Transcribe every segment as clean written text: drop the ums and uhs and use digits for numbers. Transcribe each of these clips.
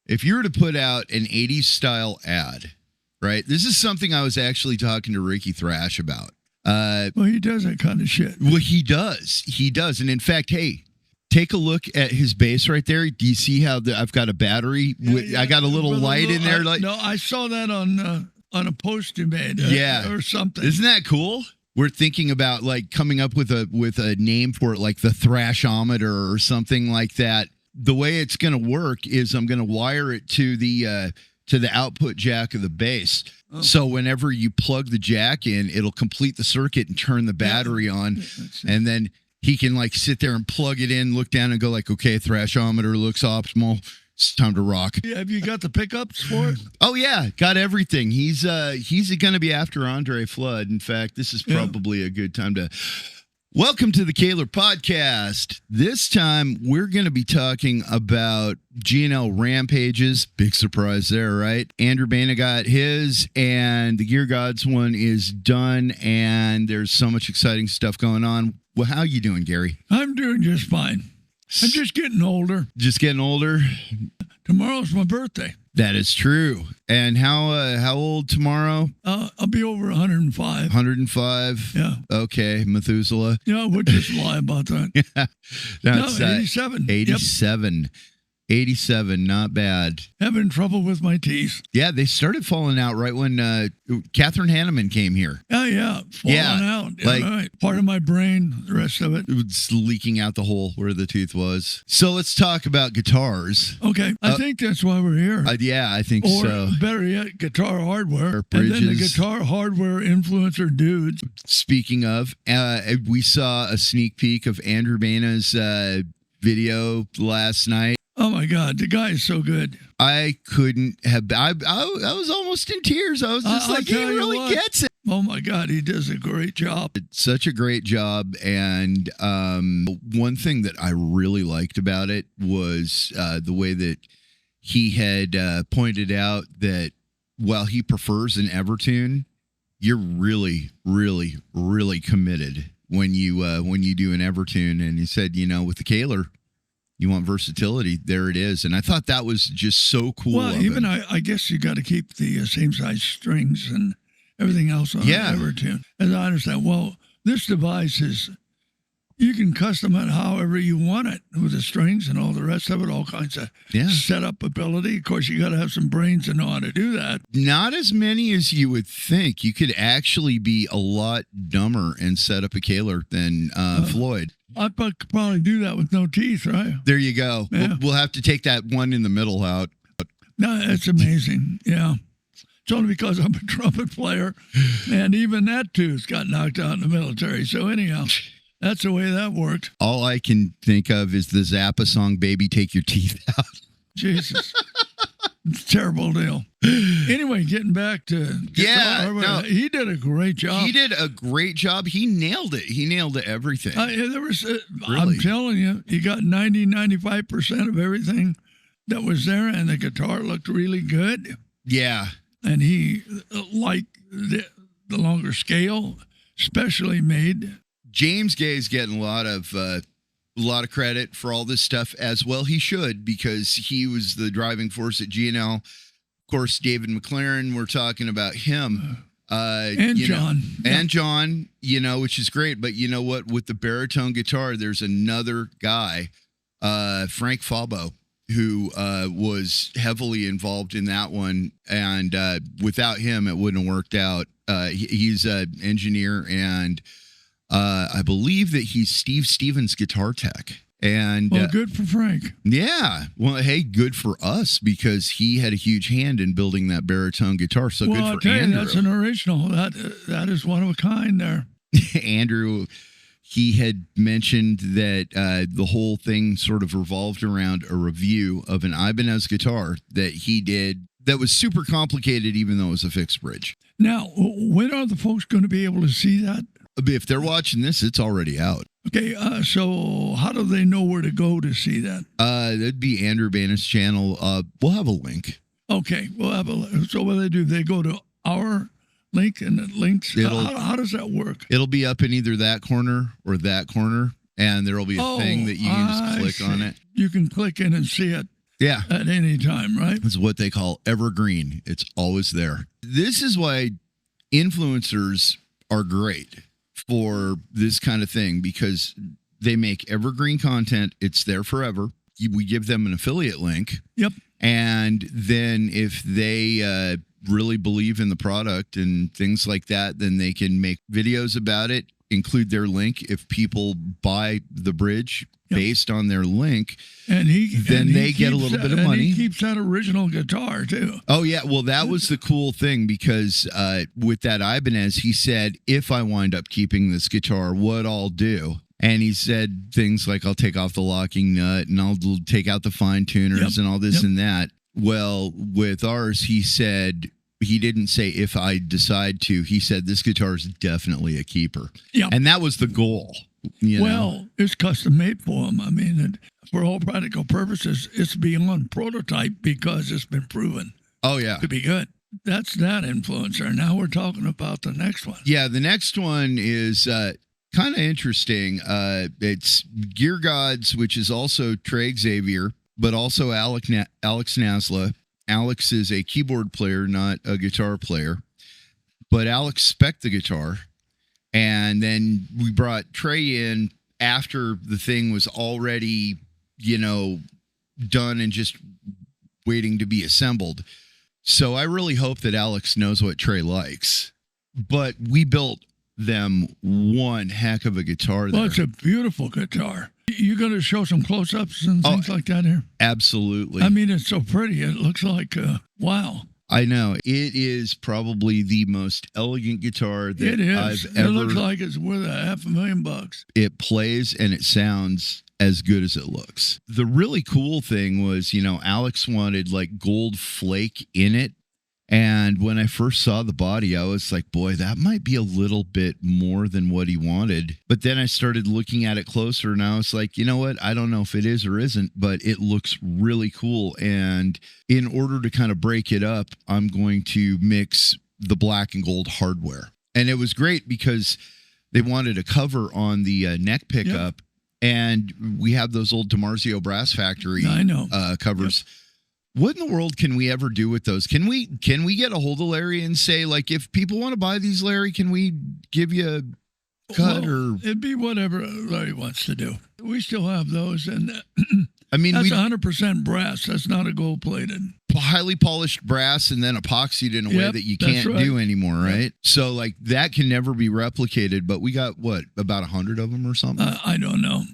if you were to put out an 80s style ad, right? This is something I was actually talking to Ricky Thrash about. Well, he does that kind of shit. Well, he does. He does. And in fact, hey, take a look at his base right there. Do you see how I've got a battery? I got a little light in there. No, I saw that on a post you made. Or something. Isn't that cool? We're thinking about like coming up with a name for it, like the Thrashometer or something like that. The way it's going to work is I'm going to wire it to the output jack of the bass. Oh. So whenever you plug the jack in, it'll complete the circuit and turn the battery on, and then he can like sit there and plug it in, look down, and go like, okay, Thrashometer looks optimal. It's time to rock. Yeah, have you got the pickups for it? Oh yeah, got everything. He's going to be after Andre Flood. In fact, this is probably a good time to welcome to the Kahler Podcast. This time we're going to be talking about G&L Rampages. Big surprise there, right? Andrew Baena got his, and the Gear Gods one is done, and there's so much exciting stuff going on. Well, how you doing, Gary? I'm doing just fine. I'm just getting older. Just getting older? Tomorrow's my birthday. That is true. And how old tomorrow? I'll be over 105. 105? Yeah. Okay, Methuselah. Yeah, we'll just lie about that. Yeah. That's 87. 87. Yep. 87, not bad. Having trouble with my teeth. Yeah, they started falling out right when Catherine Hanneman came here. Oh, yeah. Falling out. Yeah, like, right. Part of my brain, the rest of it. It was leaking out the hole where the tooth was. So let's talk about guitars. Okay. I think that's why we're here. Yeah, I think so. Or better yet, guitar hardware. Bridges. And then the guitar hardware influencer dudes. Speaking of, we saw a sneak peek of Andrew Baena's video last night. Oh, my God. The guy is so good. I couldn't have... I was almost in tears. I was just like, he really gets it. Oh, my God. He does a great job. It's such a great job. And one thing that I really liked about it was the way that he had pointed out that while he prefers an Evertune, you're really, really, really committed when you do an Evertune. And he said, with the Kahler, you want versatility. There it is. And I thought that was just so cool. Well, even I guess you got to keep the same size strings and everything else on Evertune. As I understand. Well, this device is, you can custom it however you want it with the strings and all the rest of it, all kinds of setup ability. Of course, you got to have some brains to know how to do that. Not as many as you would think. You could actually be a lot dumber and set up a Kahler than Floyd. I'd probably do that with no teeth, right? There you go. Yeah. We'll have to take that one in the middle out. No, it's amazing. Yeah. It's only because I'm a trumpet player, and even that tooth got knocked out in the military. So anyhow, that's the way that worked. All I can think of is the Zappa song, Baby, Take Your Teeth Out. Jesus. It's a terrible deal. Anyway, getting back to he did a great job. He did a great job. He nailed it. He nailed everything. Really? I'm telling you, he got 95% of everything that was there, and the guitar looked really good. Yeah. And he liked the longer scale, specially made. James Gay's getting a lot of credit for all this stuff, as well he should, because he was the driving force at G&L. Of course, David McLaren, we're talking about him. And John. And John, which is great. But you know what? With the baritone guitar, there's another guy, Frank Fabo, who was heavily involved in that one. And without him, it wouldn't have worked out. He's an engineer, and I believe that he's Steve Stevens' guitar tech. And well, good for Frank. Yeah. Well, hey, good for us, because he had a huge hand in building that baritone guitar. So good for Andrew. That's an original. That is one of a kind there. Andrew, he had mentioned that the whole thing sort of revolved around a review of an Ibanez guitar that he did that was super complicated, even though it was a fixed bridge. Now, when are the folks going to be able to see that? If they're watching this, it's already out. Okay, so how do they know where to go to see that? That'd be Andrew Baena's channel. We'll have a link. Okay, we'll have a link. So what do they do? They go to our link, and it links. How does that work? It'll be up in either that corner or that corner, and there will be a thing that you can just click on it. You can click in and see it. Yeah. At any time, right? It's what they call evergreen. It's always there. This is why influencers are great for this kind of thing, because they make evergreen content. It's there forever. We give them an affiliate link. Yep. And then if they really believe in the product and things like that, then they can make videos about it, include their link. If people buy the bridge based on their link, then they get a little bit of money. He keeps that original guitar too. Oh yeah, well that was the cool thing, because with that Ibanez, he said, if I wind up keeping this guitar, what I'll do. And he said things like, I'll take off the locking nut and I'll take out the fine tuners and all this and that. Well, with ours, he said, he didn't say if I decide to. He said this guitar is definitely a keeper. Yeah. And that was the goal. You know? It's custom made for him. I mean, for all practical purposes, it's beyond prototype because it's been proven to be good. That's that influencer. Now we're talking about the next one. Yeah, the next one is kind of interesting. It's Gear Gods, which is also Trey Xavier, but also Alex Nasla. Alex is a keyboard player, not a guitar player, but Alex spec'd the guitar. And then we brought Trey in after the thing was already, done and just waiting to be assembled. So I really hope that Alex knows what Trey likes. But we built them one heck of a guitar there. Well, it's a beautiful guitar. You going to show some close-ups and things like that here? Absolutely. I mean, it's so pretty. It looks like, wow. I know. It is probably the most elegant guitar that I've ever... It looks like it's worth $500,000. It plays and it sounds as good as it looks. The really cool thing was, Alex wanted like gold flake in it. And when I first saw the body, I was like, boy, that might be a little bit more than what he wanted. But then I started looking at it closer and I was like, you know what? I don't know if it is or isn't, but it looks really cool. And in order to kind of break it up, I'm going to mix the black and gold hardware. And it was great because they wanted a cover on the neck pickup. Yep. And we have those old DiMarzio Brass Factory covers. Yep. What in the world can we ever do with those? Can we get a hold of Larry and say, like, if people want to buy these, Larry, can we give you a cut? Or it'd be whatever Larry wants to do. We still have those, and I mean, that's 100% brass. That's not a gold plated. Highly polished brass and then epoxied in a way that you can't do anymore, right? Yep. So like that can never be replicated. But we got about 100 of them or something. I don't know.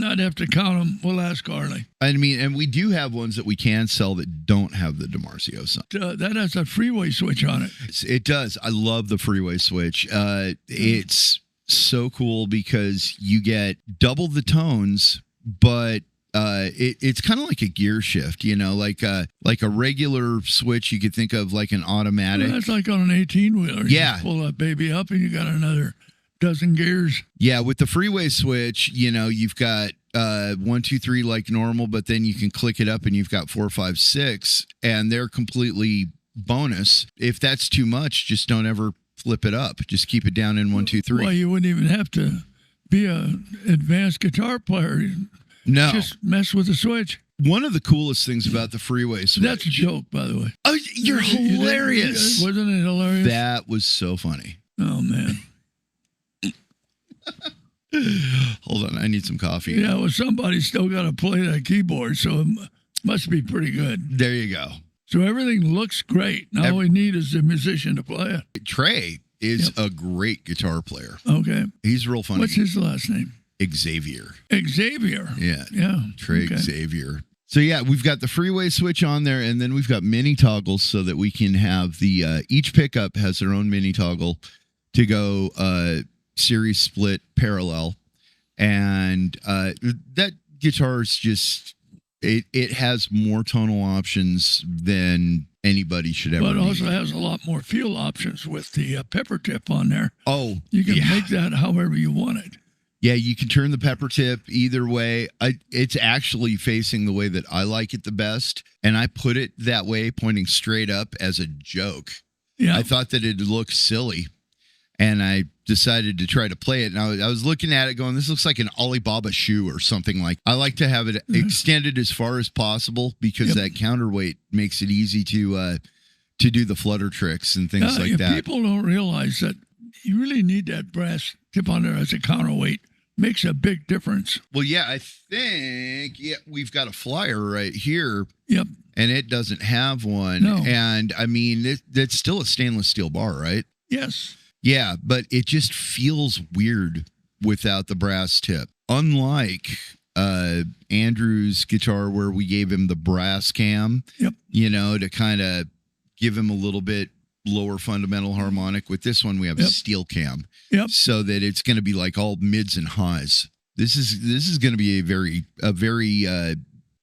I'd have to count them. We'll ask Harley. I mean, and we do have ones that we can sell that don't have the DiMarzio sign. That has a Freeway switch on it. It does. I love the Freeway switch. It's so cool because you get double the tones, but it's kind of like a gear shift, like a regular switch. You could think of like an automatic. Well, that's like on an 18-wheeler. You just pull that baby up and you got another dozen gears. Yeah, with the Freeway switch, you've got 1, 2, 3 like normal, but then you can click it up and you've got 4, 5, 6, and they're completely bonus. If that's too much, just don't ever flip it up. Just keep it down in 1, 2, 3. Well, you wouldn't even have to be an advanced guitar player. No. Just mess with the switch. One of the coolest things about the Freeway switch. That's a joke, by the way. Oh, you're hilarious. Wasn't it hilarious? That was so funny. Oh, man. Hold on, I need some coffee. Yeah, well, somebody's still got to play that keyboard, so it must be pretty good. There you go. So everything looks great. Now all we need is a musician to play it. Trey is a great guitar player. Okay. He's real funny. What's his last name? Xavier. Xavier. Yeah. Yeah. Trey Xavier. So yeah, we've got the Freeway switch on there, and then we've got mini toggles so that we can have the each pickup has their own mini toggle to go series split parallel, and that guitar is just it has more tonal options than anybody should ever. But it also has a lot more feel options with the pepper tip on there. Oh, you can make that however you want it. Yeah, you can turn the pepper tip either way. It's actually facing the way that I like it the best, and I put it that way, pointing straight up as a joke. Yeah, I thought that it looked silly. And I decided to try to play it. And I was looking at it going, this looks like an Alibaba shoe or something like. I like to have it extended as far as possible because that counterweight makes it easy to do the flutter tricks and things like that. People don't realize that you really need that brass tip on there as a counterweight. Makes a big difference. Well, yeah, I think we've got a flyer right here. Yep. And it doesn't have one. No. And I mean, that's still a stainless steel bar, right? Yes. Yeah, but it just feels weird without the brass tip. Unlike Andrew's guitar where we gave him the brass cam, to kind of give him a little bit lower fundamental harmonic. With this one, we have a steel cam, so that it's going to be like all mids and highs. This is going to be a very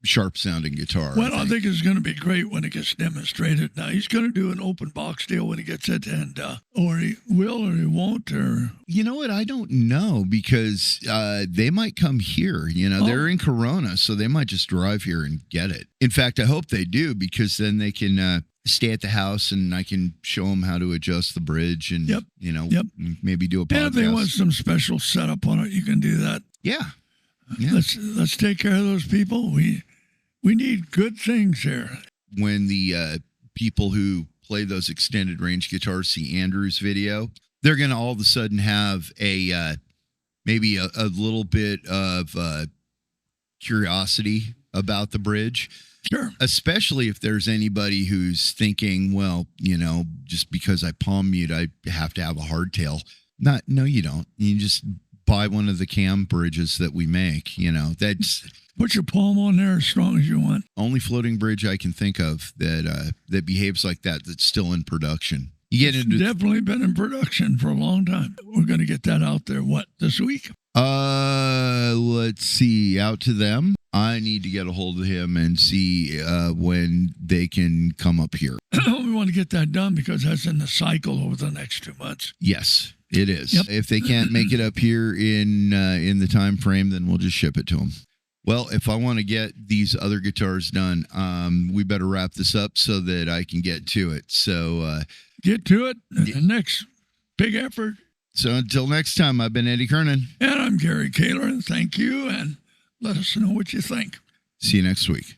sharp sounding guitar. Well, I think it's going to be great when it gets demonstrated. Now he's going to do an open box deal when he gets it, and or he will or he won't, or you know what? I don't know because they might come here. They're in Corona, so they might just drive here and get it. In fact, I hope they do because then they can stay at the house and I can show them how to adjust the bridge and maybe do a podcast. And if they want some special setup on it, you can do that. Yeah. Let's take care of those people. We need good things here. When the people who play those extended range guitars see Andrew's video, they're going to all of a sudden have maybe a little bit of curiosity about the bridge. Sure. Especially if there's anybody who's thinking, well, just because I palm mute, I have to have a hardtail. No, you don't. You just buy one of the cam bridges that we make. That's put your palm on there as strong as you want. Only floating bridge I can think of that behaves like that. That's still in production. It's definitely been in production for a long time. We're going to get that out there. This week? Let's see. Out to them. I need to get a hold of him and see when they can come up here. We want to get that done because that's in the cycle over the next 2 months. Yes, it is. Yep. If they can't make it up here in the time frame, then we'll just ship it to them. Well, if I want to get these other guitars done, we better wrap this up so that I can get to it. So get to it. The next big effort. So until next time, I've been Eddie Kernan. And I'm Gary Kahler, and thank you, and let us know what you think. See you next week.